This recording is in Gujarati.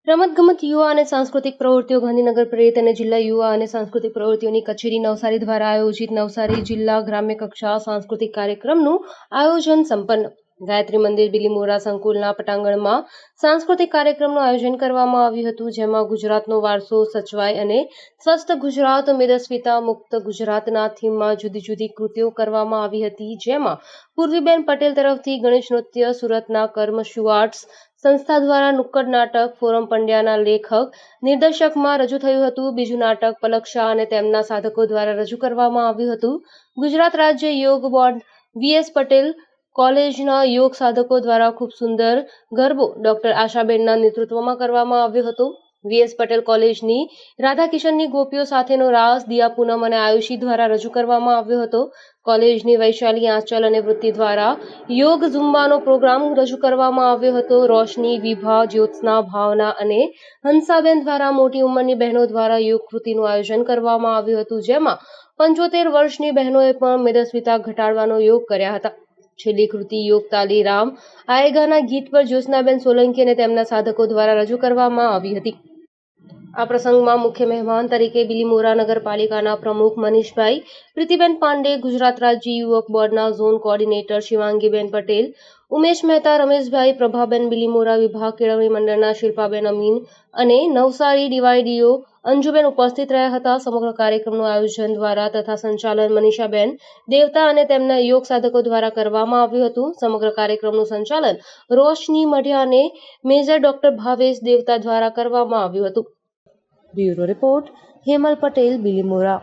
રમતગમત યુવા અને સાંસ્કૃતિક પ્રવૃત્તિઓ ગાંધીનગર પ્રેરિત અને જિલ્લા યુવા અને સાંસ્કૃતિક પ્રવૃત્તિઓની કચેરી નવસારી દ્વારા આયોજિત નવસારી જિલ્લા ગ્રામ્ય કક્ષા સાંસ્કૃતિક કાર્યક્રમનું આયોજન સંપન્ન. ગાયત્રી મંદિર બિલીમોરા સંકુલના પટાંગણમાં સાંસ્કૃતિક કાર્યક્રમનું આયોજન કરવામાં આવ્યું હતું, જેમાં ગુજરાતનો વારસો સચવાય અને સ્વસ્થ ગુજરાત મેદસ્વીતા મુક્ત ગુજરાતના થીમમાં જુદી જુદી કૃતિઓ કરવામાં આવી હતી, જેમાં પૂર્વીબેન પટેલ તરફથી ગણેશ નૃત્ય, સુરતના કર્મશુ આર્ટ્સ સંસ્થા દ્વારા નુક્કડ નાટક, ફોરમ પંડ્યાના લેખક નિર્દેશકમાં રજૂ થયું હતું. બીજું નાટક પલક શાહ અને તેમના સાધકો દ્વારા રજૂ કરવામાં આવ્યું હતું. ગુજરાત રાજ્ય યોગ બોર્ડ વીએસ પટેલ કોલેજના યોગ સાધકો દ્વારા ખૂબ સુંદર ગરબો ડોક્ટર આશાબેનના નેતૃત્વમાં કરવામાં આવ્યો હતો. વીએસ પટેલ કોલેજની રાધાકિશનની ગોપીઓ સાથેનો રાસ દિયા પૂનમ અને આયુષી દ્વારા રજૂ કરવામાં આવ્યો હતો. કોલેજની વૈશાલી આંચલ અને વૃત્તિ દ્વારા યોગ ઝુમ્બાનો પ્રોગ્રામ રજૂ કરવામાં આવ્યો હતો. રોશની, વિભા, જ્યોત્સના, ભાવના અને હંસાબેન દ્વારા મોટી ઉંમરની બહેનો દ્વારા યોગ કૃતિનું આયોજન કરવામાં આવ્યું હતું, જેમાં 75 વર્ષની બહેનોએ પણ મેદસ્વીતા ઘટાડવાનો યોગ કર્યા હતા. છેલ્લી કૃતિ યોગ તાલી રામ આયેગાના ગીત પર જ્યોત્સનાબેન સોલંકી અને તેમના સાધકો દ્વારા રજૂ કરવામાં આવી હતી. આ પ્રસંગમાં મુખ્ય મહેમાન તરીકે બિલીમોરા નગરપાલિકાના પ્રમુખ મનીષભાઈ, પ્રીતિબેન પાંડે, ગુજરાત રાજ્ય યુવક બોર્ડના ઝોન કોર્ડિનેટર શિવાંગીબેન પટેલ, ઉમેશ મહેતા, રમેશભાઈ, પ્રભાબેન, બિલીમોરા વિભાગ કેળવણી મંડળના શિલ્પાબેન અમીન અને નવસારી ડીવાયડીઓ અંજુબેન ઉપસ્થિત રહ્યા હતા. સમગ્ર કાર્યક્રમનું આયોજન દ્વારા તથા સંચાલન મનીષાબેન દેવતા અને તેમના યોગ સાધકો દ્વારા કરવામાં આવ્યું હતું. સમગ્ર કાર્યક્રમનું સંચાલન રોશની મઢિયા અને મેજર ડોક્ટર ભાવેશ દેવતા દ્વારા કરવામાં આવ્યું હતું. Bureau report Hemal Patel, Bilimora.